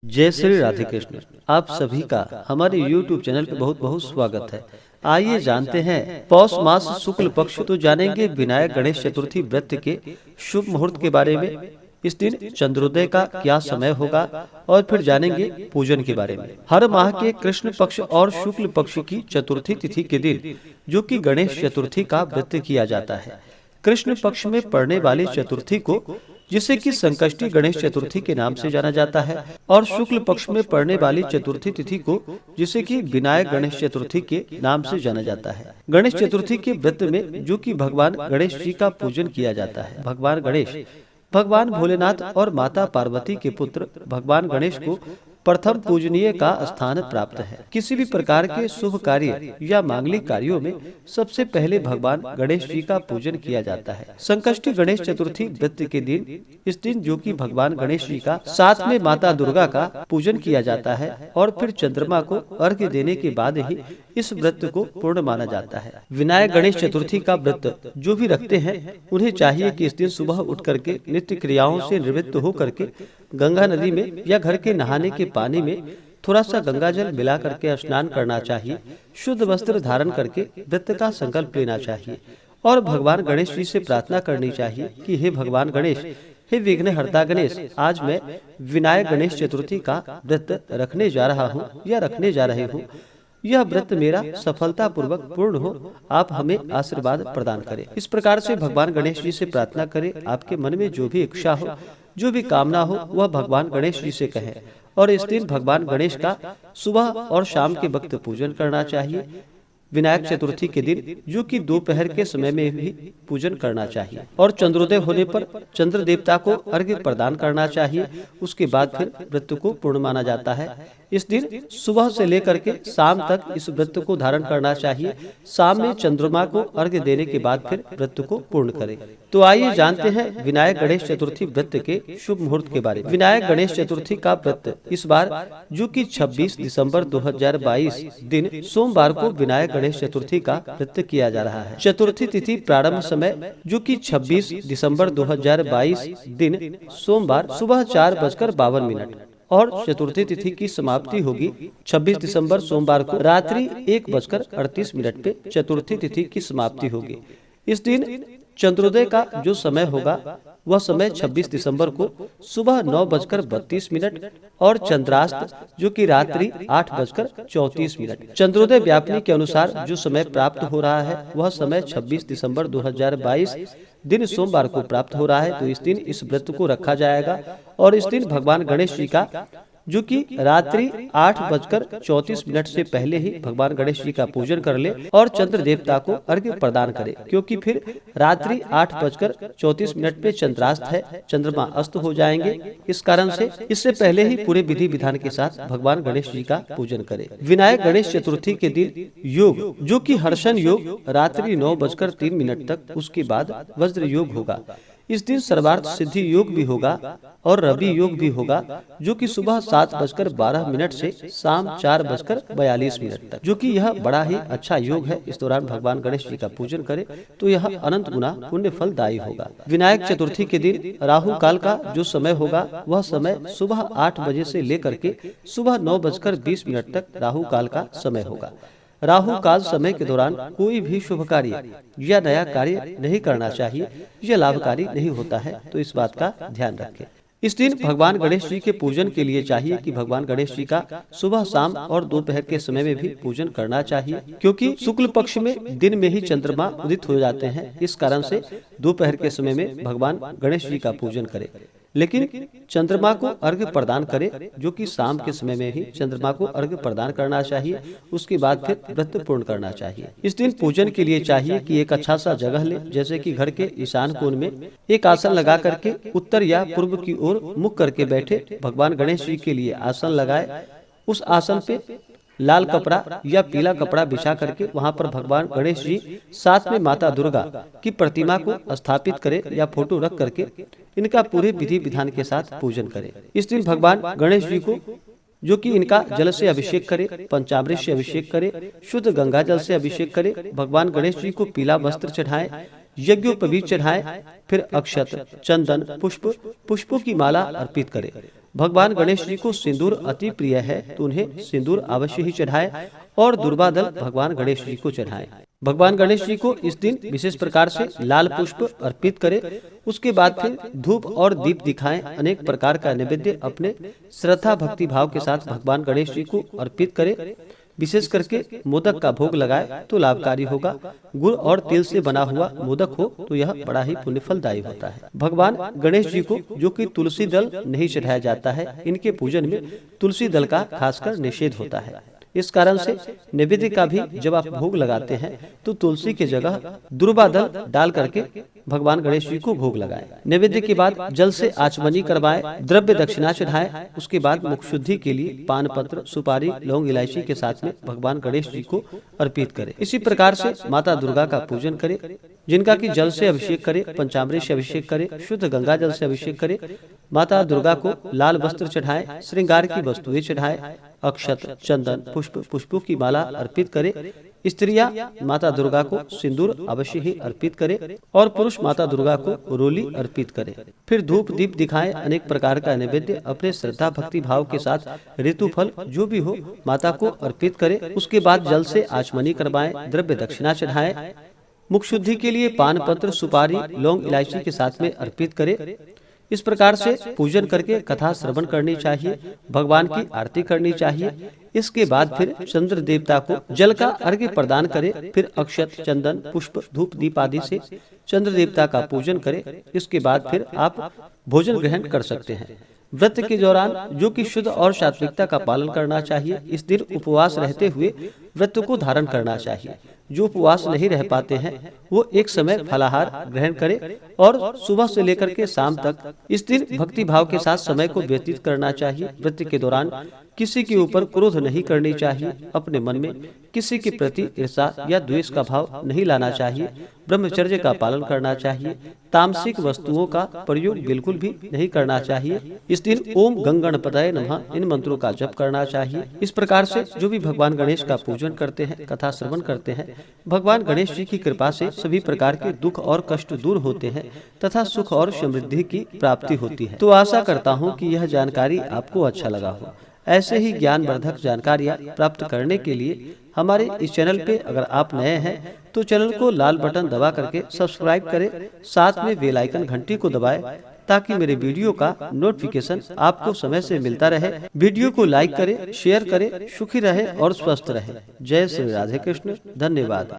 जय श्री राधे कृष्ण। आप सभी का हमारे YouTube चैनल पे बहुत बहुत स्वागत है। आइए जानते हैं पौष मास शुक्ल पक्ष तो जानेंगे विनायक गणेश चतुर्थी व्रत के शुभ मुहूर्त के बारे में। इस दिन चंद्रोदय का क्या समय होगा और फिर जानेंगे पूजन के बारे में। हर माह के कृष्ण पक्ष और शुक्ल पक्ष की चतुर्थी तिथि के दिन जो कि गणेश चतुर्थी का व्रत किया जाता है। कृष्ण पक्ष में पड़ने वाली चतुर्थी को जिसे कि संकष्टी गणेश चतुर्थी के नाम से जाना जाता है और शुक्ल पक्ष में पड़ने वाली चतुर्थी तिथि को जिसे कि विनायक गणेश चतुर्थी के नाम से जाना जाता है। गणेश चतुर्थी के व्रत में जो कि भगवान गणेश जी का पूजन किया जाता है। भगवान गणेश भगवान भोलेनाथ और माता पार्वती के पुत्र भगवान गणेश को प्रथम पूजनीय का स्थान प्राप्त है। किसी भी प्रकार के शुभ कार्य या मांगलिक कार्यों में सबसे पहले भगवान गणेश जी का पूजन किया जाता है। संकष्टी गणेश चतुर्थी व्रत के दिन इस दिन जो कि भगवान गणेश जी का साथ में माता दुर्गा का पूजन किया जाता है और फिर चंद्रमा को अर्घ्य देने के बाद ही इस व्रत को पूर्ण माना जाता है। विनायक गणेश चतुर्थी का व्रत जो भी रखते हैं उन्हें चाहिए कि इस दिन सुबह उठ करके नित्य क्रियाओं से निवृत्त हो करके गंगा नदी में या घर के नहाने के पानी में थोड़ा सा गंगा जल मिला करके स्नान करना चाहिए। शुद्ध वस्त्र धारण करके व्रत का संकल्प लेना चाहिए और भगवान गणेश जी से प्रार्थना करनी चाहिए कि हे भगवान गणेश, हे विघ्नहर्ता गणेश, आज मैं विनायक गणेश चतुर्थी का व्रत रखने जा रहा हूँ या रखने जा रही हूँ। यह व्रत मेरा सफलता पूर्वक पूर्ण हो, आप हमें आशीर्वाद प्रदान करें। इस प्रकार से भगवान गणेश जी से प्रार्थना करें। आपके मन में जो भी इच्छा हो, जो भी कामना हो, वह भगवान गणेश जी से कहें और इस दिन भगवान गणेश का सुबह और शाम के वक्त पूजन करना चाहिए। विनायक चतुर्थी के दिन जो कि दोपहर के समय में भी पूजन करना चाहिए और चंद्रोदय होने पर चंद्र देवता को अर्घ्य प्रदान करना चाहिए। उसके बाद फिर व्रत को पूर्ण माना जाता है। इस दिन सुबह से लेकर के शाम तक इस व्रत को धारण करना चाहिए। शाम में चंद्रमा को अर्घ्य देने के बाद फिर व्रत को पूर्ण करें। तो आइए जानते हैं विनायक गणेश चतुर्थी व्रत के शुभ मुहूर्त के बारे में। विनायक गणेश चतुर्थी का व्रत इस बार जो कि 26 दिसंबर 2022 दिन सोमवार को विनायक गणेश चतुर्थी का व्रत किया जा रहा है। चतुर्थी तिथि प्रारंभ समय जो कि 26 दिसंबर 2022 दिन सोमवार सुबह 4:52 और चतुर्थी तिथि की समाप्ति होगी 26 दिसंबर सोमवार को रात्रि 1:38 पे चतुर्थी तिथि की समाप्ति होगी। इस दिन चंद्रोदय का जो समय होगा वह समय 26 दिसंबर को सुबह 9:32 और चंद्रास्त जो कि रात्रि 8:34। चंद्रोदय व्यापनी के अनुसार जो समय प्राप्त हो रहा है वह समय 26 दिसंबर 2022 दिन सोमवार को प्राप्त हो रहा है। तो इस दिन इस व्रत को रखा जाएगा और इस दिन भगवान गणेश जी का जो कि रात्रि 8:34 से पहले ही भगवान गणेश जी का पूजन कर ले और चंद्र देवता को अर्घ्य प्रदान करे, क्योंकि फिर रात्रि 8:34 पे चंद्रास्त है, चंद्रमा अस्त हो जाएंगे। इस कारण से इससे पहले ही पूरे विधि विधान के साथ भगवान गणेश जी का पूजन करे। विनायक गणेश चतुर्थी के दिन योग जो कि हर्षण योग रात्रि 9:03 तक, उसके बाद वज्र योग होगा। इस दिन सर्वार्थ सिद्धि योग भी होगा और रवि योग भी होगा जो कि सुबह 7:12 से शाम 4:42 तक, जो कि यह बड़ा ही अच्छा योग है। इस दौरान भगवान गणेश जी का पूजन करें तो यह अनंत गुना पुण्य फलदायी होगा। विनायक चतुर्थी के दिन राहु काल का जो समय होगा वह समय सुबह 8 बजे से लेकर के सुबह 9:20 तक राहु काल का समय होगा। राहु काल समय के दौरान कोई भी शुभ कार्य या नया कार्य नहीं करना चाहिए, यह लाभकारी नहीं होता है, तो इस बात का ध्यान रखें। इस दिन भगवान गणेश जी के पूजन के लिए चाहिए कि भगवान गणेश जी का सुबह शाम और दोपहर के समय में भी पूजन करना चाहिए, क्योंकि शुक्ल पक्ष में दिन में ही चंद्रमा उदित हो जाते हैं। इस कारण से दोपहर के समय में भगवान गणेश जी का पूजन करें, लेकिन चंद्रमा को अर्घ्य प्रदान करें जो कि शाम के समय में ही चंद्रमा को अर्घ्य प्रदान करना चाहिए। उसके बाद फिर व्रत पूर्ण करना चाहिए। इस दिन पूजन के लिए चाहिए कि एक अच्छा सा जगह ले, जैसे कि घर के ईशान कोण में एक आसन लगा करके उत्तर या पूर्व की ओर मुख करके बैठे। भगवान गणेश जी के लिए आसन लगाए, उस आसन पे लाल कपड़ा या पीला कपड़ा बिछा करके वहां पर भगवान गणेश जी साथ में माता दुर्गा की प्रतिमा को स्थापित करें या फोटो रख करके इनका पूरे विधि विधान के साथ पूजन करें। इस दिन भगवान गणेश जी को जो कि इनका जल से अभिषेक करे, पंचामृत से अभिषेक करे, शुद्ध गंगा जल से अभिषेक करे। भगवान गणेश जी को पीला वस्त्र चढ़ाएं, यज्ञोपवीत चढ़ाएं, फिर अक्षत, चंदन, पुष्पों की माला अर्पित करें। भगवान गणेश जी को सिंदूर अति प्रिय है, तो उन्हें सिंदूर अवश्य ही चढ़ाएं और दुर्वादल भगवान गणेश जी को चढ़ाएं। भगवान गणेश जी को इस दिन विशेष प्रकार से लाल पुष्प अर्पित करें। उसके बाद फिर धूप और दीप दिखाएं। अनेक प्रकार का नैवेद्य अपने श्रद्धा भक्ति भाव के साथ भगवान गणेश जी को अर्पित करें। विशेष करके मोदक का भोग लगाए तो लाभकारी होगा। गुड़ और तिल से बना हुआ मोदक हो तो यह बड़ा ही पुण्य फलदायी होता है। भगवान गणेश जी को जो कि तुलसी दल नहीं चढ़ाया जाता है, इनके पूजन में तुलसी दल का खासकर निषेध होता है। इस कारण से नैवेद्य का भी जब आप भोग लगाते हैं तो तुलसी की जगह दुर्वा दल डाल करके भगवान गणेश जी को भोग लगाएं। नैवेद्य के बाद जल से आचमनी करवाएं, द्रव्य दक्षिणा चढ़ाएं। उसके बाद मुख शुद्धि के लिए पान पत्र, सुपारी, लौंग, इलायची के साथ में भगवान गणेश जी को अर्पित करें। इसी प्रकार से माता दुर्गा का पूजन करें, जिनका कि जल से अभिषेक करें, पंचामृत से अभिषेक करें, शुद्ध गंगा जल से अभिषेक करें। माता दुर्गा को लाल वस्त्र चढ़ाएं, श्रृंगार की वस्तुएं चढ़ाएं, अक्षत, चंदन, पुष्पों की माला अर्पित करें। स्त्रियां माता दुर्गा को सिंदूर अवश्य ही अर्पित करें और पुरुष माता दुर्गा को रोली अर्पित करें। फिर धूप दीप दिखाएं। अनेक प्रकार का नैवेद्य अपने श्रद्धा भक्ति भाव के साथ ऋतु फल जो भी हो माता को अर्पित करें। उसके बाद जल से आचमनी करवाएं, द्रव्य दक्षिणा चढ़ाएं। मुख शुद्धि के लिए पान पत्र, सुपारी, लौंग, इलायची के साथ में अर्पित करें। इस प्रकार से पूजन करके कथा श्रवण करनी चाहिए, भगवान की आरती करनी चाहिए। इसके बाद फिर चंद्र देवता को जल का अर्घ्य प्रदान करें। फिर अक्षत, चंदन, पुष्प, धूप दीप आदि से चंद्र देवता का पूजन करें। इसके बाद फिर आप भोजन ग्रहण कर सकते हैं। व्रत के दौरान जो कि शुद्ध और सात्विकता का पालन करना चाहिए। इस दिन उपवास रहते हुए व्रत को धारण करना चाहिए। जो उपवास नहीं रह पाते हैं वो एक समय फलाहार ग्रहण करें और सुबह से लेकर के शाम तक इस दिन भक्ति भाव के साथ समय को व्यतीत करना चाहिए। व्रत के दौरान किसी के ऊपर क्रोध नहीं करनी चाहिए। अपने मन में किसी के प्रति ईर्ष्या या द्वेष का भाव नहीं लाना चाहिए। ब्रह्मचर्य का पालन करना चाहिए। तामसिक वस्तुओं का प्रयोग बिल्कुल भी नहीं करना चाहिए। इस दिन ओम गंगणपतये नमः इन मंत्रों का जप करना चाहिए। इस प्रकार से जो भी भगवान गणेश का पूजन करते हैं, कथा श्रवण करते हैं, भगवान गणेश जी की कृपा से सभी प्रकार के दुख और कष्ट दूर होते हैं तथा सुख और समृद्धि की प्राप्ति होती है। तो आशा करता हूँ कि यह जानकारी आपको अच्छा लगा हो। ऐसे ही ज्ञानवर्धक जानकारियाँ प्राप्त करने के लिए हमारे इस चैनल पे अगर आप नए हैं तो चैनल को लाल बटन दबा करके सब्सक्राइब करें, साथ में बेल आइकन घंटी को दबाएं ताकि मेरे वीडियो का नोटिफिकेशन आपको समय से मिलता रहे। वीडियो को लाइक करें, शेयर करें, सुखी रहे और स्वस्थ रहे। जय श्री राधे कृष्ण। धन्यवाद।